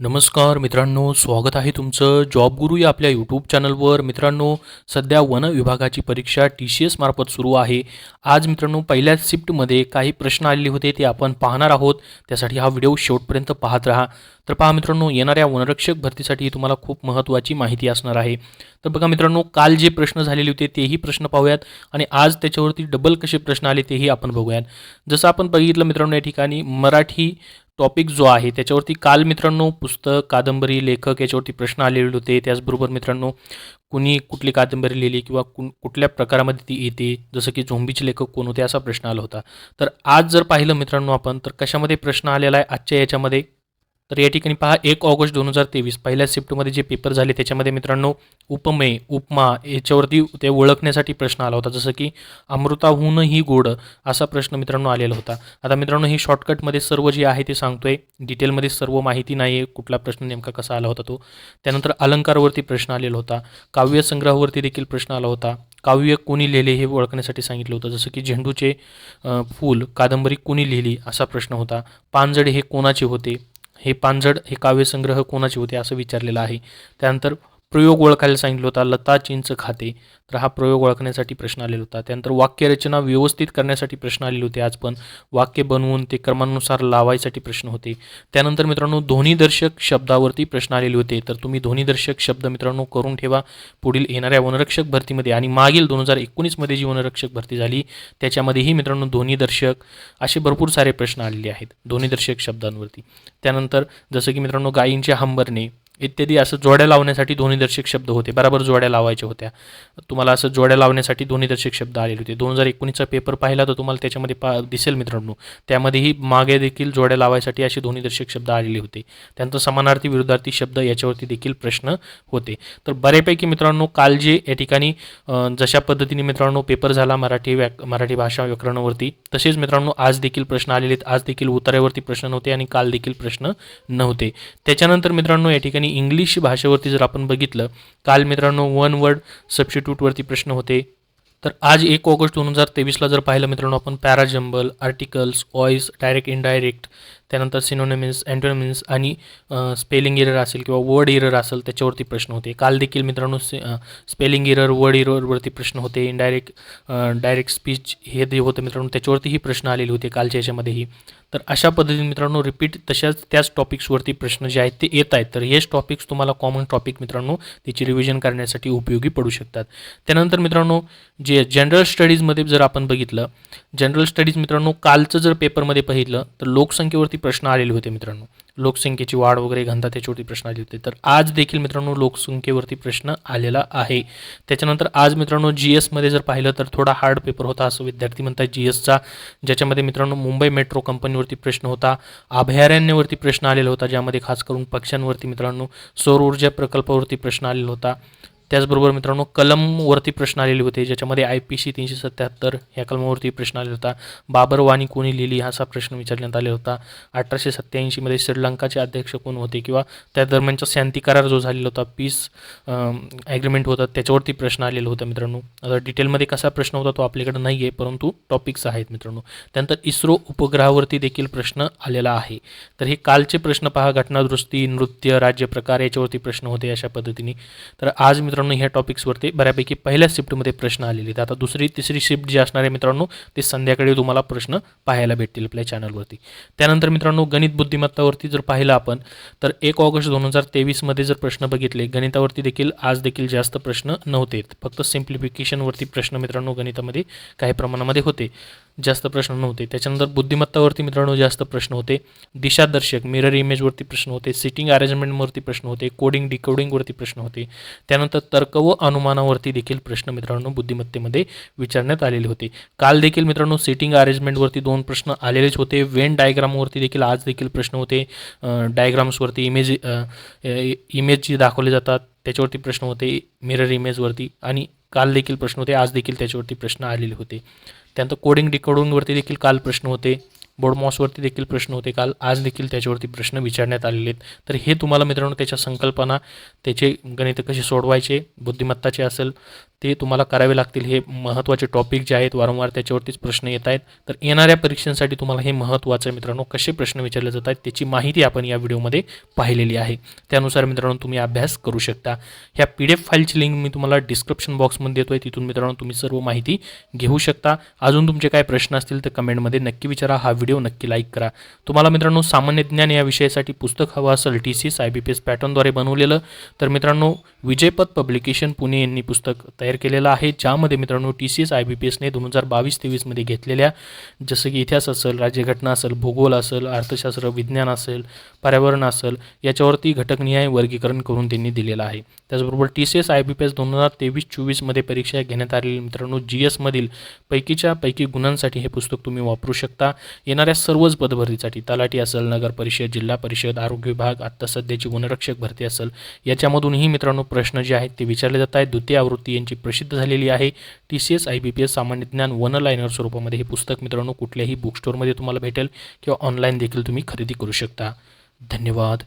नमस्कार मित्रांनो, स्वागत आहे तुमचं जॉब गुरु या आपल्या यूट्यूब चॅनलवर. मित्रांनो, सध्या वन विभागाची परीक्षा TCS मार्फत सुरू आहे. आज मित्रांनो पहिल्या शिफ्टमध्ये काही प्रश्न आलेले होते ते आपण पाहणार आहोत. त्यासाठी हा व्हिडिओ शेवटपर्यंत पाहत राहा. तर पहा मित्रांनो, येणाऱ्या वनरक्षक भरतीसाठी तुम्हाला खूप महत्त्वाची माहिती असणार आहे. तर बघा मित्रांनो, काल जे प्रश्न झालेले होते तेही प्रश्न पाहूयात आणि आज त्याच्यावरती डबल कसे प्रश्न आले तेही आपण बघूयात. जसं आपण बघितलं मित्रांनो, या ठिकाणी मराठी टॉपिक जो आहे त्याच्यावरती काल मित्रांनो पुस्तक, कादंबरी, लेखक याच्यावरती प्रश्न आलेले होते. त्याचबरोबर मित्रांनो कुणी कुठली कादंबरी लिहिली किंवा कुठल्या प्रकारामध्ये ती येते, जसं की झोंबीचे लेखक कोण होते असा प्रश्न आला होता. तर आज जर पाहिलं मित्रांनो आपण, तर कशामध्ये प्रश्न आलेला आहे आजच्या याच्यामध्ये, तर या ठिकाणी पहा 1 ऑगस्ट 2023 पहिल्या शिफ्टमध्ये जे पेपर झाले त्याच्यामध्ये मित्रांनो उपमेय, उपमा याच्यावरती ते ओळखण्यासाठी प्रश्न आला होता. जसं की अमृताहूनही गोड असा प्रश्न मित्रांनो आलेला होता. आता मित्रांनो हे शॉर्टकटमध्ये सर्व जे आहे ते सांगतोय, डिटेलमध्ये सर्व माहिती नाही आहे कुठला प्रश्न नेमका कसा आला होता तो. त्यानंतर अलंकारावरती प्रश्न आलेला होता, काव्यसंग्रहावरती देखील प्रश्न आला होता, काव्य कोणी लिहिले हे ओळखण्यासाठी सांगितलं होतं. जसं की झेंडूचे फूल कादंबरी कोणी लिहिली असा प्रश्न होता. पानझडे हे कोणाचे होते, हे पानझड हे काव्यसंग्रह कोणाचे होते असं विचारलेलं आहे. त्यानंतर प्रयोग ओळखायला सांगितलं होता, लता चिंच खाते, तर हा प्रयोग ओळखण्यासाठी प्रश्न आलेला होता. त्यानंतर वाक्यरचना व्यवस्थित करण्यासाठी प्रश्न आलेले होते. आज पण वाक्य बनवून ते क्रमानुसार लावायसाठी प्रश्न होते. त्यानंतर मित्रांनो ध्वनिदर्शक शब्दावरती प्रश्न आलेले होते. तर तुम्ही ध्वनिदर्शक शब्द मित्रांनो करून ठेवा पुढील येणाऱ्या वनरक्षक भरतीमध्ये. आणि मागील 2019मध्ये जी वनरक्षक भरती झाली त्याच्यामध्येही मित्रांनो ध्वनिदर्शक असे भरपूर सारे प्रश्न आलेले आहेत ध्वनिदर्शक शब्दांवरती. त्यानंतर जसं की मित्रांनो गायींचे हंबरणे इत्यादी असं जोड्या लावण्यासाठी ध्वनिदर्शक शब्द होते, बरोबर जोड्या लावायच्या होत्या. तुम्हाला असं जोड्या लावण्यासाठी ध्वनिदर्शक शब्द आलेले होते. 2019चा पेपर पाहिला तर तुम्हाला त्याच्यामध्ये दिसेल मित्रांनो, त्यामध्येही मागे देखील जोड्या लावायसाठी असे ध्वनिदर्शक शब्द आलेले होते. त्यानंतर समानार्थी विरुद्धार्थी शब्द याच्यावरती देखील प्रश्न होते. तर बऱ्यापैकी मित्रांनो काल जे या ठिकाणी जशा पद्धतीने मित्रांनो पेपर झाला मराठी भाषा व्याकरणावरती, तसेच मित्रांनो आज देखील प्रश्न आलेले आहेत. आज देखील उतार्यावरती प्रश्न नव्हते आणि काल देखील प्रश्न नव्हते. त्याच्यानंतर मित्रांनो या ठिकाणी इंग्लिश भाषेवरती जर आपण बघितलं, काल मित्रांनो वन वर्ड सबस्टिट्यूटवरती प्रश्न होते. तर आज 1 ऑगस्ट 2023ला जर पाहिलं मित्रांनो आपण parajumble, articles, voice, direct indirect, त्यानंतर सिनोनिम्स, अँटोनिम्स आणि स्पेलिंग एरर असेल किंवा वर्ड एरर असेल त्याच्यावरती प्रश्न होते. काल देखील मित्रांनो स्पेलिंग एरर, वर्ड एररवरती प्रश्न होते. डायरेक्ट स्पीच हे जे होतं मित्रांनो त्याच्यावरतीही प्रश्न आलेले होते कालच्या याच्यामध्येही. तर अशा पद्धतीने मित्रांनो रिपीट त्याच टॉपिक्सवरती प्रश्न जे आहेत ते येत आहेत. तर हेच टॉपिक्स तुम्हाला कॉमन टॉपिक मित्रांनो त्याची रिव्हिजन करण्यासाठी उपयोगी पडू शकतात. त्यानंतर मित्रांनो जे जनरल स्टडीजमध्ये जर आपण बघितलं, जनरल स्टडीज मित्रांनो कालचं जर पेपरमध्ये पाहिलं तर लोकसंख्येवरती प्रश्न आलेले होते मित्रांनो. लोकसंख्येची वाढ वगैरे घनता त्याच्यावरती प्रश्न आले होते. तर आज देखील मित्रांनो लोकसंख्येवरती प्रश्न आलेला आहे. त्याच्यानंतर आज मित्रांनो GSमध्ये जर पाहिलं तर थोडा हार्ड पेपर होता असं विद्यार्थी म्हणतात GSचा, ज्याच्यामध्ये मित्रांनो मुंबई मेट्रो कंपनीवरती प्रश्न होता, अभयारण्यावरती प्रश्न आलेला होता, ज्यामध्ये खास करून पक्ष्यांवरती मित्रांनो सौर ऊर्जा प्रकल्पावरती प्रश्न आलेला होता. त्याचबरोबर मित्रांनो कलमवरती प्रश्न आलेले होते, ज्याच्यामध्ये IPC 377 ह्या कलमावरती प्रश्न आलेला होता. बाबर वाणी कोणी लिहिली असा प्रश्न विचारण्यात आलेला होता. 1887मध्ये श्रीलंकाचे अध्यक्ष कोण होते किंवा त्या दरम्यानचा शांती करार जो झालेला होता, पीस ॲग्रीमेंट होता, त्याच्यावरती प्रश्न आलेला होता मित्रांनो. आता डिटेलमध्ये कसा प्रश्न होता तो आपल्याकडे नाही आहे, परंतु टॉपिक्स आहेत मित्रांनो. त्यानंतर इस्रो उपग्रहावरती देखील प्रश्न आलेला आहे. तर हे कालचे प्रश्न पहा, घटनादुरुस्ती, नृत्य, राज्य प्रकार याच्यावरती प्रश्न होते अशा पद्धतीने. तर आज मित्रांनो ह्या टॉपिक्सवरती बऱ्यापैकी पहिल्या शिफ्टमध्ये प्रश्न आलेले आहेत. आता दुसरी तिसरी शिफ्ट जी असणार आहे मित्रांनो ते संध्याकाळी तुम्हाला प्रश्न पाहायला भेटतील आपल्या चॅनलवरती. त्यानंतर मित्रांनो गणित बुद्धिमत्तावरती जर पाहिलं आपण तर 1 ऑगस्ट 2023मध्ये जर प्रश्न बघितले गणितावरती देखील आज देखील जास्त प्रश्न नव्हते. फक्त सिम्प्लिफिकेशनवरती प्रश्न मित्रांनो गणितामध्ये काही प्रमाणामध्ये होते, जास्त प्रश्न नव्हते. त्याच्यानंतर बुद्धिमत्तावरती मित्रांनो जास्त प्रश्न होते. दिशादर्शक मिरर इमेजवरती प्रश्न होते. सिटिंग अरेंजमेंटवरती प्रश्न होते. कोडिंग डिकोडिंगवरती प्रश्न होते. त्यानंतर तर्क व अनुमानावरती देखील प्रश्न मित्रांनो बुद्धिमत्तेमध्ये विचारण्यात आलेले होते. काल देखील मित्रांनो सिटिंग अरेंजमेंटवरती 2 प्रश्न आलेलेच होते. वेन डायग्रामवरती देखील आज देखील प्रश्न होते. डायग्राम्सवरती इमेज जी दाखवले जातात त्याच्यावरती प्रश्न होते, मिरर इमेजवरती, आणि काल देखील प्रश्न होते, आज देखील त्याच्यावरती प्रश्न आलेले होते. त्यानंतर कोडिंग डिकोडिंगवरती देखील काल प्रश्न होते. बोर्ड मॉसवरती देखील प्रश्न होते काल, आज देखील त्याच्यावरती प्रश्न विचारण्यात आलेले आहेत. तर हे तुम्हाला मित्रांनो त्याच्या संकल्पना, त्याचे गणित कसे सोडवायचे, बुद्धिमत्ताचे असेल ते तुम्हाला करावे लागतील. हे महत्त्वाचे टॉपिक जे आहेत वारंवार त्याच्यावरतीच प्रश्न येत आहेत. तर येणाऱ्या परीक्षांसाठी तुम्हाला हे महत्त्वाचं आहे मित्रांनो, कसे प्रश्न विचारले जात आहेत त्याची माहिती आपण या व्हिडिओमध्ये पाहिलेली आहे. त्यानुसार मित्रांनो तुम्ही अभ्यास करू शकता. ह्या PDF फाईलची लिंक मी तुम्हाला डिस्क्रिप्शन बॉक्समध्ये देतो आहे, तिथून मित्रांनो तुम्ही सर्व माहिती घेऊ शकता. अजून तुमचे काय प्रश्न असतील तर कमेंटमध्ये नक्की विचारा. हा व्हिडिओ नक्की लाईक करा. तुम्हाला मित्रांनो सामान्य ज्ञान या विषयासाठी पुस्तक हवं असेल TCS IBPS पॅटर्नद्वारे बनवलेलं, तर मित्रांनो विजयपथ पब्लिकेशन पुणे यांनी पुस्तक तयार केलेलं आहे, ज्यामध्ये मित्रांनो TCS IBPSने 2022-23 मध्ये घेतलेल्या जसं की इतिहास असेल, राज्यघटना असेल, भूगोल असेल, अर्थशास्त्र, विज्ञान असेल, पर्यावरण असेल, याच्यावरती घटकनिहाय वर्गीकरण करून त्यांनी दिलेलं आहे. त्याचबरोबर TCS IBPS 2023-24 मध्ये परीक्षा घेण्यात आलेली मित्रांनो GS मधील पैकीच्या पैकी गुणांसाठी हे पुस्तक तुम्ही वापरू शकता. येणाऱ्या सर्वच पदभरतीसाठी तलाठी असेल, नगर परिषद, जिल्हा परिषद, आरोग्य विभाग, आत्ता सध्याची वनरक्षक भरती असेल, याच्यामधूनही मित्रांनो प्रश्न जे आहेत ते विचारले जात आहेत. द्वितीय आवृत्ती यांची प्रसिद्ध झालेली आहे. TCS IBPS सामान्य ज्ञान वन लायनर स्वरूपामध्ये हे पुस्तक मित्रांनो कुठल्याही बुक स्टोअरमध्ये तुम्हाला भेटेल किंवा ऑनलाईन देखील तुम्ही खरेदी करू शकता. धन्यवाद.